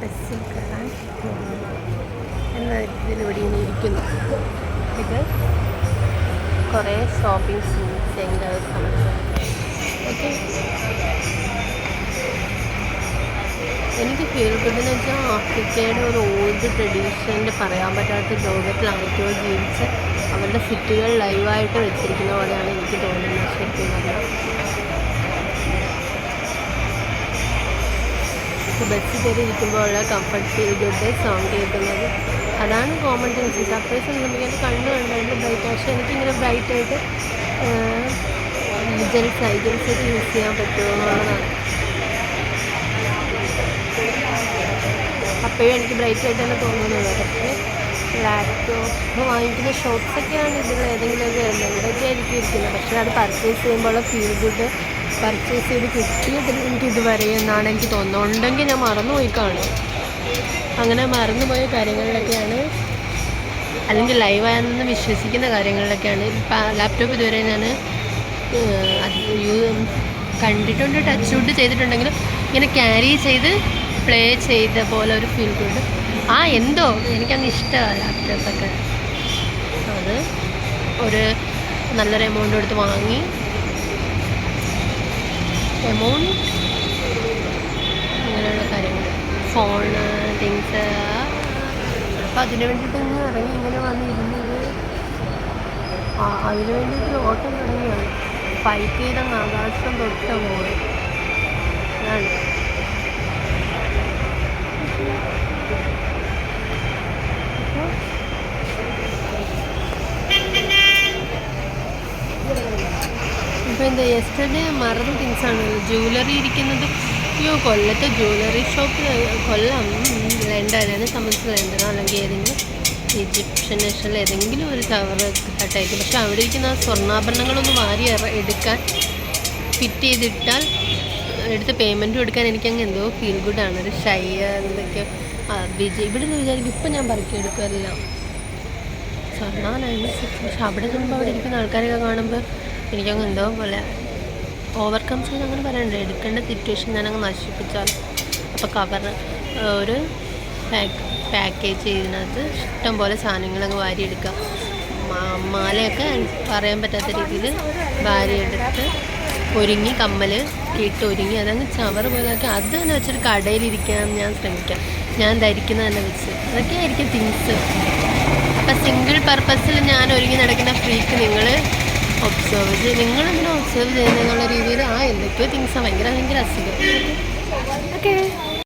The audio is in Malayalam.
ബസ്സിൽ കയറാൻ എന്ന ഇതിലൂടെ ഇങ്ങനെ ഇരിക്കുന്നു. ഇത് കുറേ ഷോപ്പിംഗ് സെൻറ്റേഴ്സാണ്. ഓക്കെ, എനിക്ക് ഫീൽ ഗുഡ് എന്ന് വെച്ചാൽ ആഫ്രിക്കയുടെ ഒരു ഓൾഡ് ട്രഡീഷനിൽ പറയാൻ പറ്റാത്ത ലോകത്തിൽ ആർക്കോ ജീവിച്ച് അവരുടെ സിറ്റികൾ ലൈവായിട്ട് വെച്ചിരിക്കുന്ന പോലെയാണ് എനിക്ക് തോന്നുന്നത്. ശരിക്കും പറഞ്ഞാൽ ബസ്സിൽ കയറി ഇരിക്കുമ്പോഴുള്ള കംഫർട്ട് ഫീൽ ഗുഡ് സോങ് കേൾക്കുന്നത്, അതാണ് കോമൺ തിങ്സ്. സർപ്രൈസ് നമുക്ക് കണ്ണ് കണ്ടായിട്ട് ബ്രൈറ്റ്, പക്ഷേ എനിക്കിങ്ങനെ ബ്രൈറ്റായിട്ട് ഐജൽസൊക്കെ യൂസ് ചെയ്യാൻ പറ്റുമോ എന്നുള്ളതാണ്. അപ്പോഴും എനിക്ക് ബ്രൈറ്റ് ആയിട്ട് തന്നെ തോന്നുന്നത്. പക്ഷേ ലാപ്ടോപ്പ് വാങ്ങിക്കുന്ന ഷോപ്സൊക്കെയാണ് ഇതിൽ ഏതെങ്കിലുമൊക്കെ എന്തെങ്കിലുമൊക്കെ ആയിരിക്കും ഇരിക്കുന്നത്. പക്ഷേ അത് പർച്ചേസ് ചെയ്യുമ്പോൾ ഫീൽ ഗുഡ് പർച്ചേസ് ചെയ്ത് കിട്ടിയതിൽ എനിക്ക് ഇതുവരെ എന്നാണ് എനിക്ക് തോന്നുന്നത്. ഉണ്ടെങ്കിൽ ഞാൻ മറന്നുപോയി കാണും. അങ്ങനെ മറന്നുപോയ കാര്യങ്ങളിലൊക്കെയാണ്, അല്ലെങ്കിൽ ലൈവായെന്ന് വിശ്വസിക്കുന്ന കാര്യങ്ങളിലൊക്കെയാണ് ലാപ്ടോപ്പ് ഇതുവരെ ഞാൻ കണ്ടിട്ടുണ്ട്, ടച്ച് വുഡ് ചെയ്തിട്ടുണ്ടെങ്കിലും ഇങ്ങനെ ക്യാരി ചെയ്ത് പ്ലേ ചെയ്ത പോലെ ഒരു ഫീൽ ഗുഡ്. എന്തോ എനിക്കങ്ങ് ഇഷ്ടമാണ് ലാപ്ടോപ്പൊക്കെ. അത് ഒരു നല്ലൊരു എമൗണ്ട് എടുത്ത് വാങ്ങി, അങ്ങനെയുള്ള കാര്യങ്ങൾ, ഫോണ് തിങ്സ്, അപ്പോൾ അതിന് വേണ്ടിയിട്ട് ഇങ്ങനെ ഇറങ്ങി ഇങ്ങനെ വന്നിരുന്നത്. അതിന് വേണ്ടിയിട്ട് ഓട്ടം തുടങ്ങിയാണ്. ഫൈറ്റ് ചെയ്തങ്ങ് ആകാശം തൊട്ട മോള്. അതാണ് ഇപ്പോൾ എന്താ യെസ്റ്റർഡേ മറന്ന തിങ്സാണ്. ജ്വല്ലറി ഇരിക്കുന്നത് കൊല്ലത്തെ ജ്വല്ലറി ഷോപ്പിൽ, കൊല്ലം ലണ്ടൻ, എന്നെ സംബന്ധിച്ച് ലണ്ടനോ അല്ലെങ്കിൽ ഏതെങ്കിലും ഈജിപ്ഷ്യൻ നാഷണൽ ഏതെങ്കിലും ഒരു ടവർ കട്ടായിരിക്കും. പക്ഷെ അവിടെ ഇരിക്കുന്ന സ്വർണ്ണാഭരണങ്ങളൊന്ന് വാരി എടുക്കാൻ, ഫിറ്റ് ചെയ്തിട്ടാൽ എടുത്ത് പേയ്മെൻറ്റും എടുക്കാൻ എനിക്കങ്ങ് എന്തോ ഫീൽ ഗുഡാണ്. ഒരു ഷൈ എന്തൊക്കെയോ ഇവിടെ നിന്ന് വിചാരിക്കും ഇപ്പം ഞാൻ പറക്കിയെടുക്കാറില്ല സ്വർണ്ണാനായിരുന്നു. പക്ഷെ അവിടെ ചെല്ലുമ്പോൾ അവിടെ ഇരിക്കുന്ന ആൾക്കാരൊക്കെ കാണുമ്പോൾ എനിക്കങ്ങ് എന്തോ പോലെ ഓവർകം ചെയ്ത് അങ്ങനെ പറയണ്ടേ, എടുക്കേണ്ട സിറ്റുവേഷൻ ഞാനങ്ങ് നശിപ്പിച്ചാൽ. അപ്പോൾ കവർ ഒരു പാക്കേജ് ചെയ്തിനകത്ത് ഇഷ്ടം പോലെ സാധനങ്ങളങ്ങ് വാരിയെടുക്കുക. മാലയൊക്കെ പറയാൻ പറ്റാത്ത രീതിയിൽ വാരിയെടുത്ത് ഒരുങ്ങി, കമ്മൽ ഇട്ട് ഒരുങ്ങി അതങ്ങ് ചവറ് പോലെയൊക്കെ അത് തന്നെ വെച്ചൊരു കടയിലിരിക്കാൻ ഞാൻ ശ്രമിക്കാം. ഞാൻ ധരിക്കുന്നത് തന്നെ വെച്ച് അതൊക്കെ ആയിരിക്കും തിങ്സ്. അപ്പം സിംഗിൾ പർപ്പസിൽ ഞാൻ ഒരുങ്ങി നടക്കുന്ന ഫ്രീക്ക് നിങ്ങൾ ഒബ്സർവ് ചെയ്ത്, നിങ്ങളെങ്ങനെ ഒബ്സർവ് ചെയ്യുന്നതെന്നുള്ള രീതിയിൽ എന്തൊക്കെയോ തിങ്സാണ് ഭയങ്കര അസുഖം. ഓക്കെ.